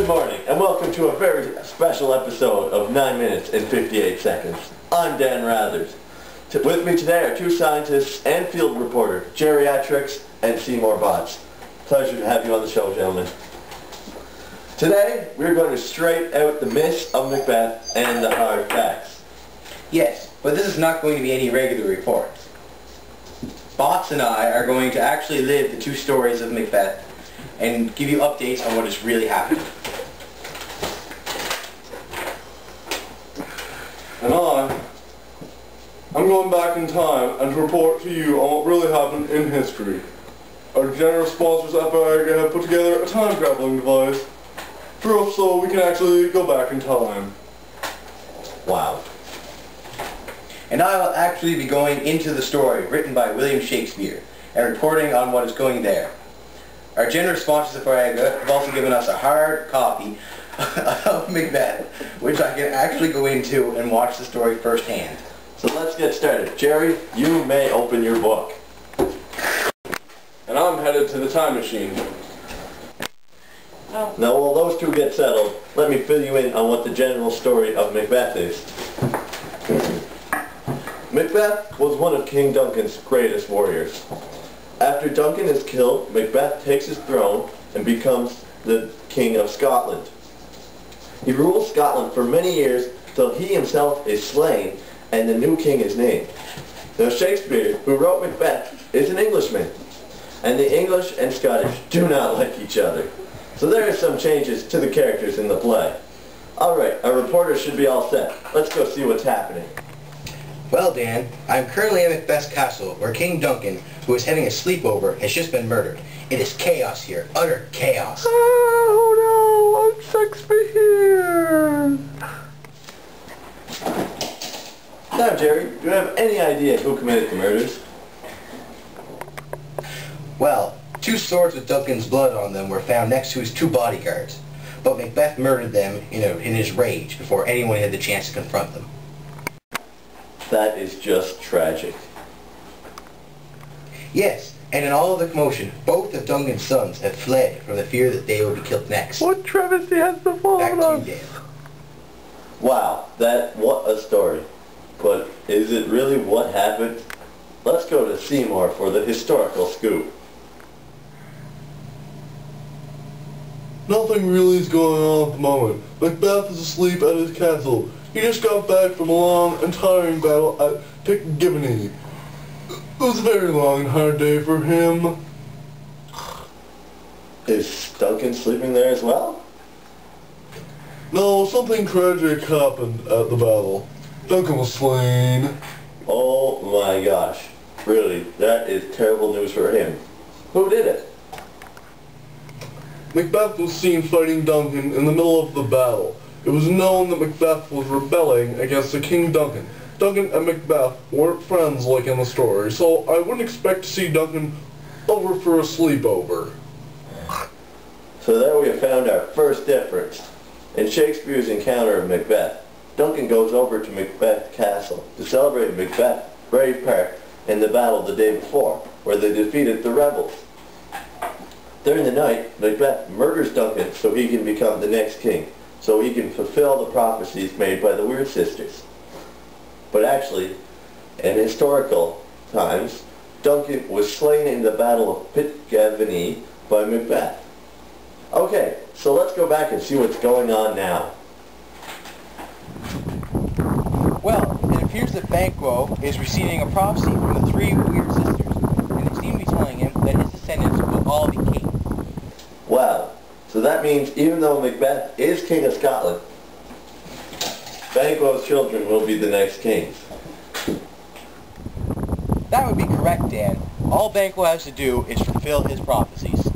Good morning, and welcome to a very special episode of 9 minutes and 58 seconds. I'm Dan Rathers. With me today are two scientists and field reporter, Geriatrics and Seymour Botts. Pleasure to have you on the show, gentlemen. Today, we're going to straight out the myths of Macbeth and the hard facts. Yes, but this is not going to be any regular report. Botts and I are going to actually live the two stories of Macbeth and give you updates on what has really happened. And I'm going back in time and to report to you on what really happened in history. Our generous sponsors at Viagra have put together a time-traveling device for us so we can actually go back in time. Wow. And I will actually be going into the story written by William Shakespeare and reporting on what is going there. Our generous sponsors at Viagra have also given us a hard copy of Macbeth, which I can actually go into and watch the story firsthand. So let's get started. Jerry, you may open your book. And I'm headed to the time machine. Now, while those two get settled, let me fill you in on what the general story of Macbeth is. Macbeth was one of King Duncan's greatest warriors. After Duncan is killed, Macbeth takes his throne and becomes the King of Scotland. He rules Scotland for many years till he himself is slain and the new king is named. Now Shakespeare, who wrote Macbeth, is an Englishman, and the English and Scottish do not like each other. So there are some changes to the characters in the play. Alright, our reporters should be all set. Let's go see what's happening. Well, Dan, I'm currently at Macbeth's castle, where King Duncan, who is having a sleepover, has just been murdered. It is chaos here, utter chaos. Oh no, I'm Shakespeare! Now Jerry, do you have any idea who committed the murders? Well, two swords with Duncan's blood on them were found next to his two bodyguards, but Macbeth murdered them in his rage before anyone had the chance to confront them. That is just tragic. Yes, and in all of the commotion, both of Duncan's sons have fled from the fear that they would be killed next. What travesty has Back befallen to us? you, Dan. Wow, what a story. But is it really what happened? Let's go to Seymour for the historical scoop. Nothing really is going on at the moment. Macbeth is asleep at his castle. He just got back from a long and tiring battle at Pickgiveney. It was a very long and hard day for him. Is Duncan sleeping there as well? No, something tragic happened at the battle. Duncan was slain. Oh my gosh. Really, that is terrible news for him. Who did it? Macbeth was seen fighting Duncan in the middle of the battle. It was known that Macbeth was rebelling against the King Duncan. Duncan and Macbeth weren't friends like in the story, so I wouldn't expect to see Duncan over for a sleepover. So there we have found our first difference. In Shakespeare's encounter of Macbeth, Duncan goes over to Macbeth Castle to celebrate Macbeth's brave part in the battle the day before, where they defeated the rebels. During the night, Macbeth murders Duncan so he can become the next king, so he can fulfill the prophecies made by the Weird Sisters. But actually, in historical times, Duncan was slain in the Battle of Pickgiveney by Macbeth. Okay, so let's go back and see what's going on now. Well, it appears that Banquo is receiving a prophecy from the three Weird Sisters, and they seem to be telling him that his descendants will all be kings. Wow, so that means even though Macbeth is King of Scotland, Banquo's children will be the next kings. That would be correct, Dan. All Banquo has to do is fulfill his prophecies.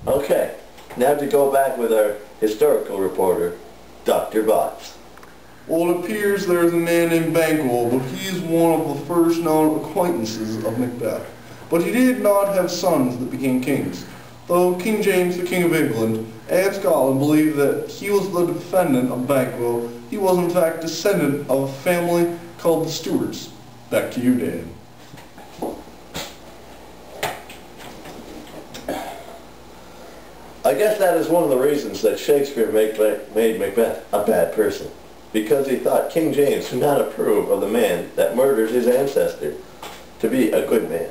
Okay, now to go back with our historical reporter, Dr. Botts. Well, it appears there is a man named Banquo, but he is one of the first known acquaintances of Macbeth. But he did not have sons that became kings, though King James, the King of England, and Scotland believed that he was the descendant of Banquo. He was in fact descendant of a family called the Stuarts. Back to you, Dan. I guess that is one of the reasons that Shakespeare made Macbeth a bad person, because he thought King James would not approve of the man that murdered his ancestor to be a good man.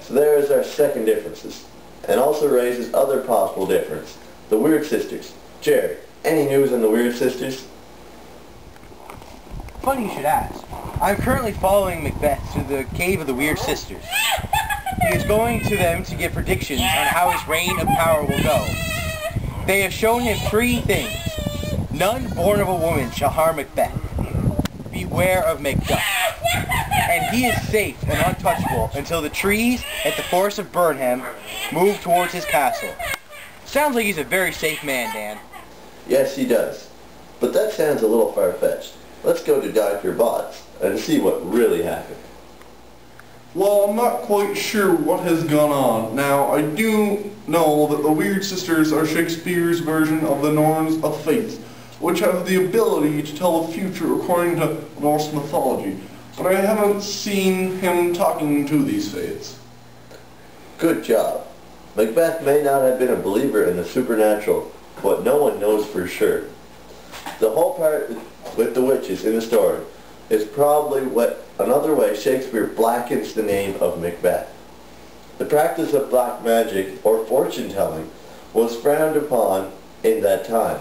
So there is our second differences, and also raises other possible difference. The Weird Sisters. Jerry, any news on the Weird Sisters? Funny you should ask. I'm currently following Macbeth to the cave of the Weird Sisters. He is going to them to give predictions on how his reign of power will go. They have shown him 3 things. None born of a woman shall harm Macbeth. Beware of Macduff. And he is safe and untouchable until the trees at the forest of Burnham move towards his castle. Sounds like he's a very safe man, Dan. Yes, he does. But that sounds a little far-fetched. Let's go to Dr. Botts and see what really happened. Well, I'm not quite sure what has gone on. Now, I do know that the Weird Sisters are Shakespeare's version of the Norns of Fate, which have the ability to tell the future according to Norse mythology. But I haven't seen him talking to these fates. Good job. Macbeth may not have been a believer in the supernatural, but no one knows for sure. The whole part with the witches in the story is probably another way Shakespeare blackens the name of Macbeth. The practice of black magic or fortune-telling was frowned upon in that time.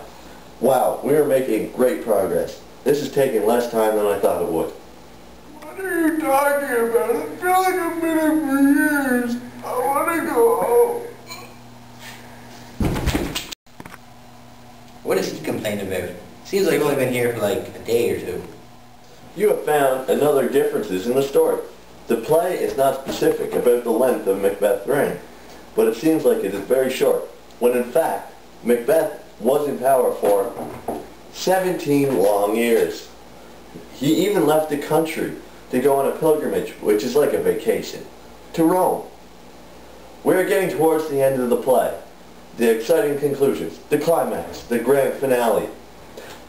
Wow, we are making great progress. This is taking less time than I thought it would. What are you talking about? I feel like I've been here for years. I want to go home. What is he complaining about? Seems like I've only been here for like a day or 2. You have found another differences in the story. The play is not specific about the length of Macbeth's reign, but it seems like it is very short, when in fact, Macbeth was in power for 17 long years. He even left the country to go on a pilgrimage, which is like a vacation, to Rome. We're getting towards the end of the play. The exciting conclusions, the climax, the grand finale.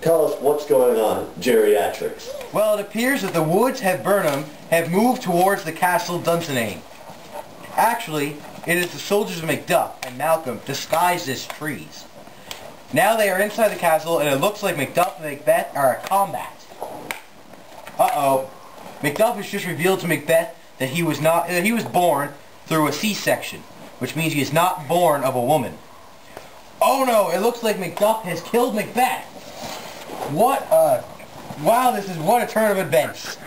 Tell us what's going on, geriatrics. Well, it appears that the woods of Burnham have moved towards the castle Dunsinane. Actually, it is the soldiers of Macduff and Malcolm disguised as trees. Now they are inside the castle, and it looks like Macduff and Macbeth are at combat. Uh-oh. Macduff has just revealed to Macbeth that he was born through a C-section, which means he is not born of a woman. Oh no, it looks like Macduff has killed Macbeth. What a turn of events.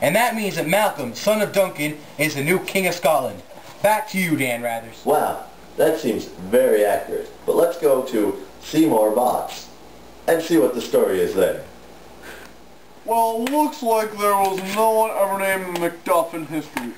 And that means that Malcolm, son of Duncan, is the new King of Scotland. Back to you, Dan Rathers. Wow, that seems very accurate. But let's go to Seymour Botts and see what the story is there. Well, it looks like there was no one ever named Macduff in history.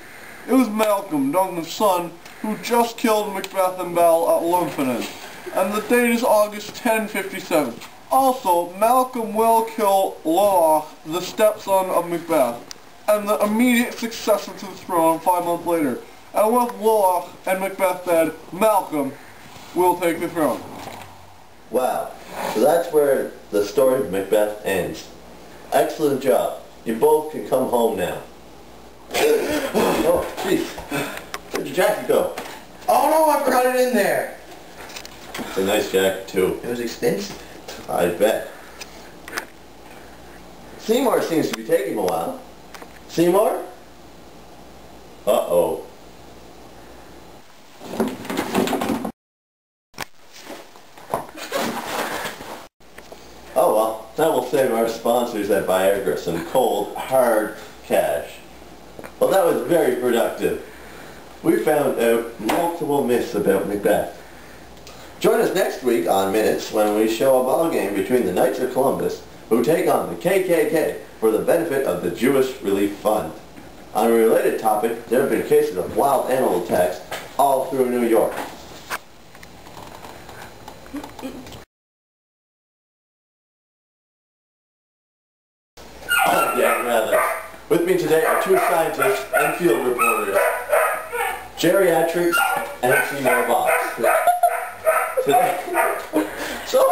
It was Malcolm, Duncan's son, who just killed Macbeth and Bell at Lumphanan. And the date is August 1057. Also, Malcolm will kill Loloch, the stepson of Macbeth, and the immediate successor to the throne 5 months later. And with Loloch and Macbeth dead, Malcolm will take the throne. Wow, so that's where the story of Macbeth ends. Excellent job. You both can come home now. Oh, jeez. Where'd your jacket go? Oh no, I forgot it in there. It's a nice jacket, too. It was expensive. I bet. Seymour seems to be taking a while. Seymour? Uh-oh. Oh well, that will save our sponsors at Viagra some cold, hard cash. Well, that was very productive. We found out multiple myths about Macbeth. Join us next week on Minutes when we show a ball game between the Knights of Columbus, who take on the KKK for the benefit of the Jewish Relief Fund. On a related topic, there have been cases of wild animal attacks all through New York. Yeah, rather. With me today are 2 scientists and field reporters, geriatrics and Seymour Botts. Today. So